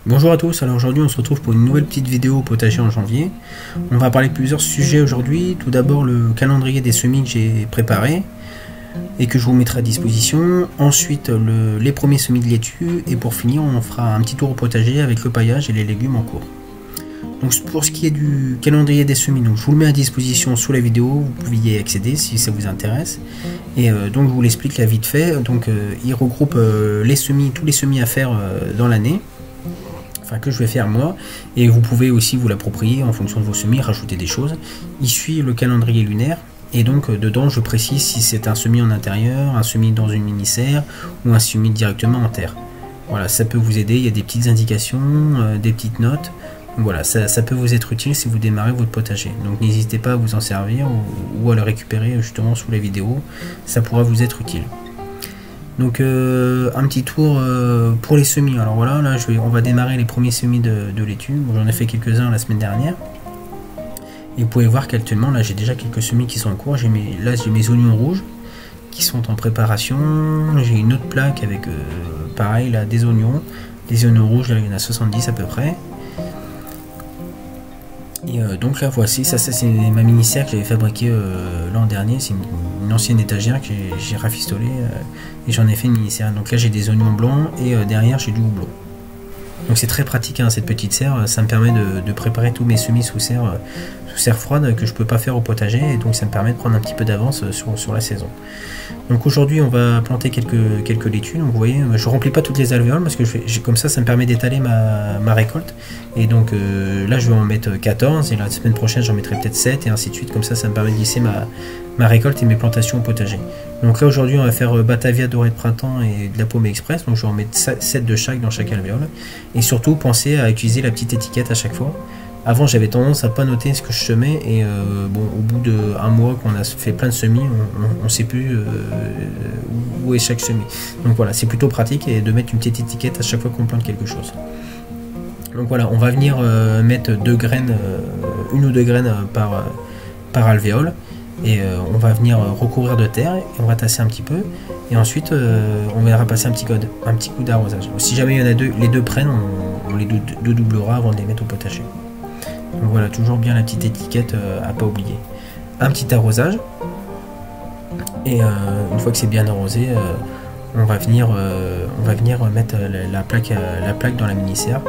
Bonjour à tous, alors aujourd'hui on se retrouve pour une nouvelle petite vidéo au potager en janvier. On va parler de plusieurs sujets aujourd'hui. Tout d'abord le calendrier des semis que j'ai préparé et que je vous mettrai à disposition. Ensuite les premiers semis de laitue et pour finir on fera un petit tour au potager avec le paillage et les légumes en cours. Donc pour ce qui est du calendrier des semis, donc je vous le mets à disposition sous la vidéo, vous pouvez y accéder si ça vous intéresse. Et donc je vous l'explique là vite fait. Donc il regroupe tous les semis à faire dans l'année. Enfin que je vais faire moi, et vous pouvez aussi vous l'approprier en fonction de vos semis, rajouter des choses. Il suit le calendrier lunaire, et donc dedans je précise si c'est un semis en intérieur, un semis dans une mini-serre, ou un semis directement en terre. Voilà, ça peut vous aider, il y a des petites indications, des petites notes. Donc voilà, ça peut vous être utile si vous démarrez votre potager. Donc n'hésitez pas à vous en servir, ou à le récupérer justement sous la vidéo, ça pourra vous être utile. Donc un petit tour pour les semis. Alors voilà, là on va démarrer les premiers semis de laitue. Bon, j'en ai fait quelques-uns la semaine dernière. Et vous pouvez voir qu'actuellement là j'ai déjà quelques semis qui sont en cours. J'ai mes oignons rouges qui sont en préparation. J'ai une autre plaque avec pareil là des oignons. Des oignons rouges, là il y en a 70 à peu près. Et donc là voici, ça c'est ma mini-serre que j'avais fabriquée l'an dernier. C'est une ancienne étagère que j'ai rafistolée et j'en ai fait une mini-serre. Donc là j'ai des oignons blancs et derrière j'ai du houblon. Donc c'est très pratique hein, cette petite serre, ça me permet de préparer tous mes semis sous serre froide que je peux pas faire au potager, et donc ça me permet de prendre un petit peu d'avance sur la saison. Donc aujourd'hui on va planter quelques laitues. Donc vous voyez, je remplis pas toutes les alvéoles parce que comme ça me permet d'étaler ma récolte. Et donc là je vais en mettre 14 et la semaine prochaine j'en mettrai peut-être 7 et ainsi de suite. Comme ça me permet de glisser ma récolte et mes plantations au potager. Donc là aujourd'hui on va faire Batavia dorée de printemps et de la pomme express. Donc je vais en mettre 7 de chaque dans chaque alvéole. Et surtout pensez à utiliser la petite étiquette à chaque fois. Avant j'avais tendance à pas noter ce que je semais et bon, au bout d'un mois qu'on a fait plein de semis, on sait plus où est chaque semis. Donc voilà, c'est plutôt pratique et de mettre une petite étiquette à chaque fois qu'on plante quelque chose. Donc voilà, on va venir mettre une ou deux graines par alvéole, et on va venir recouvrir de terre et on va tasser un petit peu, et ensuite on va passer un petit coup d'arrosage. Si jamais il y en a deux, les deux prennent, on les deux doublera avant de les mettre au potager. Donc voilà, toujours bien la petite étiquette à pas oublier. Un petit arrosage, et une fois que c'est bien arrosé, on va venir mettre la plaque dans la mini-serre.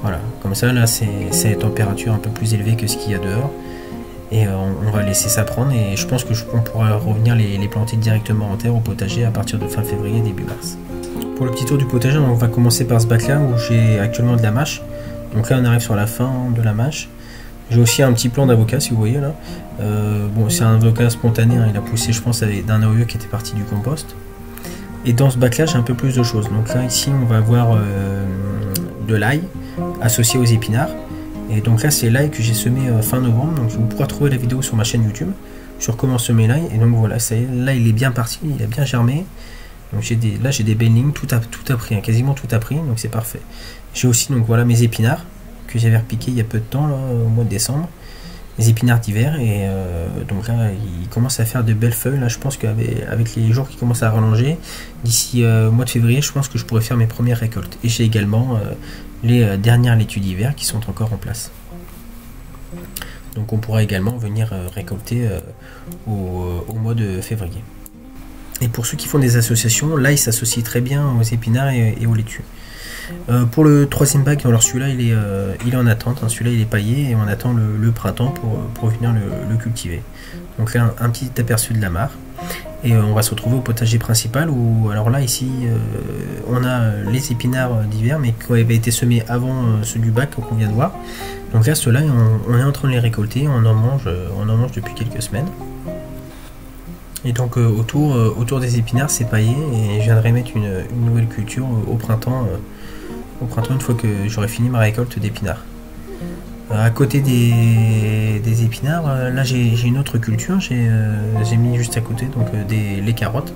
Voilà, comme ça là c'est à température un peu plus élevée que ce qu'il y a dehors, et on va laisser ça prendre, et je pense qu'on pourra revenir les planter directement en terre au potager à partir de fin février début mars. Pour le petit tour du potager, on va commencer par ce bac là où j'ai actuellement de la mâche. Donc là on arrive sur la fin de la mâche. J'ai aussi un petit plant d'avocat, si vous voyez là. Bon, c'est un avocat spontané, hein, il a poussé je pense d'un AOE qui était parti du compost. Et dans ce bac là j'ai un peu plus de choses. Donc là ici on va avoir de l'ail associé aux épinards. Et donc là c'est l'ail que j'ai semé fin novembre. Donc vous pourrez trouver la vidéo sur ma chaîne YouTube sur comment semer l'ail. Et donc voilà, ça y est, là il est bien parti, il a bien germé. Donc là j'ai des belles lignes, tout a pris, hein, quasiment tout a pris, donc c'est parfait. J'ai aussi donc voilà mes épinards que j'avais repiqué il y a peu de temps, là, au mois de décembre, les épinards d'hiver, et donc là ils commencent à faire de belles feuilles. Là je pense qu'avec les jours qui commencent à rallonger, d'ici mois de février je pense que je pourrais faire mes premières récoltes. Et j'ai également les dernières laitues d'hiver qui sont encore en place. Donc on pourra également venir récolter au mois de février. Et pour ceux qui font des associations, l'ail s'associe très bien aux épinards et aux laitues. Pour le troisième bac, alors celui-là il est en attente, hein, celui-là il est paillé et on attend le printemps pour venir le cultiver. Donc là un petit aperçu de la mare, et on va se retrouver au potager principal où alors là ici on a les épinards d'hiver mais qui avaient été semés avant ceux du bac qu'on vient de voir. Donc là ceux-là on est en train de les récolter, on en mange depuis quelques semaines. Et donc autour des épinards c'est paillé, et je viendrai mettre une nouvelle culture au printemps une fois que j'aurai fini ma récolte d'épinards. À côté des épinards, là j'ai une autre culture, j'ai mis juste à côté donc les carottes.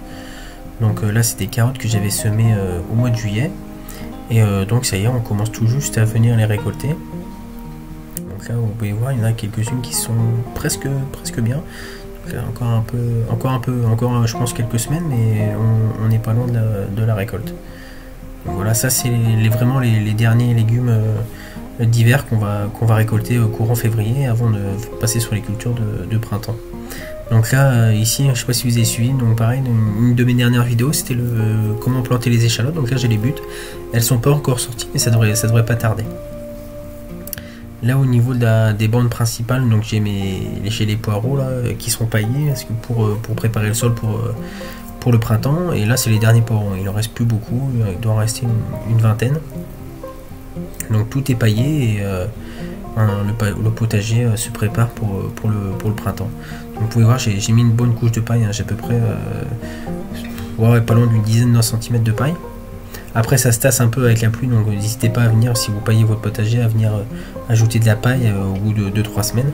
Donc là c'est des carottes que j'avais semées au mois de juillet, et donc ça y est, on commence tout juste à venir les récolter. Donc là vous pouvez voir, il y en a quelques-unes qui sont presque bien. Encore je pense quelques semaines, mais on n'est pas loin de la récolte. Donc voilà, ça c'est vraiment les derniers légumes d'hiver qu'on va récolter au courant février avant de passer sur les cultures de printemps. Donc là, ici, je ne sais pas si vous avez suivi, donc pareil, une de mes dernières vidéos, c'était comment planter les échalotes. Donc là, j'ai les buts. Elles sont pas encore sorties, mais ça devrait pas tarder. Là, au niveau des bandes principales, donc j'ai les poireaux là qui sont paillés parce que pour préparer le sol pour le printemps. Et là, c'est les derniers poireaux. Il en reste plus beaucoup. Il doit en rester une vingtaine. Donc tout est paillé et le potager se prépare pour le printemps. Donc, vous pouvez voir, j'ai mis une bonne couche de paille, hein, j'ai à peu près pas loin d'une dizaine de centimètres de paille. Après ça se tasse un peu avec la pluie, donc n'hésitez pas à venir, si vous paillez votre potager, à venir ajouter de la paille au bout de 2-3 semaines.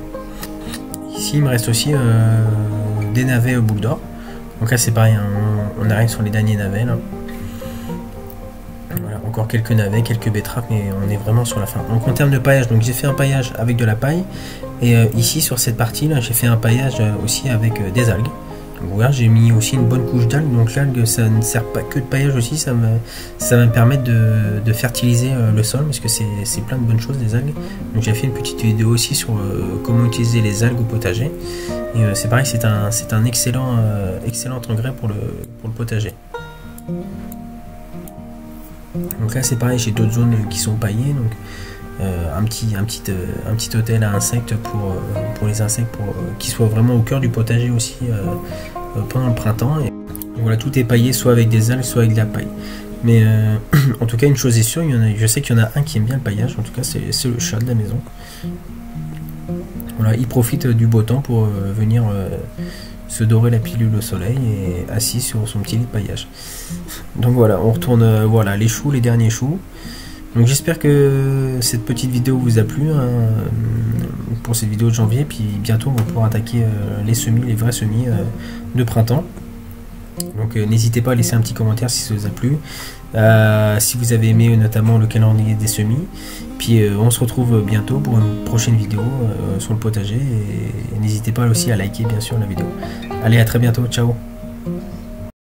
Ici il me reste aussi des navets boucle d'or. Donc là c'est pareil, hein, on arrive sur les derniers navets là. Voilà, encore quelques navets, quelques betteraves, mais on est vraiment sur la fin. Donc en termes de paillage, donc j'ai fait un paillage avec de la paille, et ici sur cette partie là, j'ai fait un paillage aussi avec des algues. Donc voilà, j'ai mis aussi une bonne couche d'algues. Donc l'algue, ça ne sert pas que de paillage aussi, ça va me permettre de fertiliser le sol, parce que c'est plein de bonnes choses des algues. Donc j'ai fait une petite vidéo aussi sur comment utiliser les algues au potager. Et c'est pareil, c'est un excellent engrais pour le potager. Donc là c'est pareil, j'ai d'autres zones qui sont paillées, donc un petit hôtel à insectes pour les insectes, pour qu'ils soient vraiment au cœur du potager aussi pendant le printemps. Et voilà, tout est paillé soit avec des algues, soit avec de la paille. Mais en tout cas, une chose est sûre, je sais qu'il y en a un qui aime bien le paillage, en tout cas c'est le chat de la maison. Voilà, il profite du beau temps pour venir se dorer la pilule au soleil et assis sur son petit lit de paillage. Donc voilà, on retourne, voilà les choux, les derniers choux. Donc j'espère que cette petite vidéo vous a plu, hein, pour cette vidéo de janvier, puis bientôt on va pouvoir attaquer les semis, les vrais semis de printemps. Donc n'hésitez pas à laisser un petit commentaire si ça vous a plu, si vous avez aimé notamment le calendrier des semis. Puis on se retrouve bientôt pour une prochaine vidéo sur le potager, et n'hésitez pas aussi à liker bien sûr la vidéo. Allez, à très bientôt, ciao.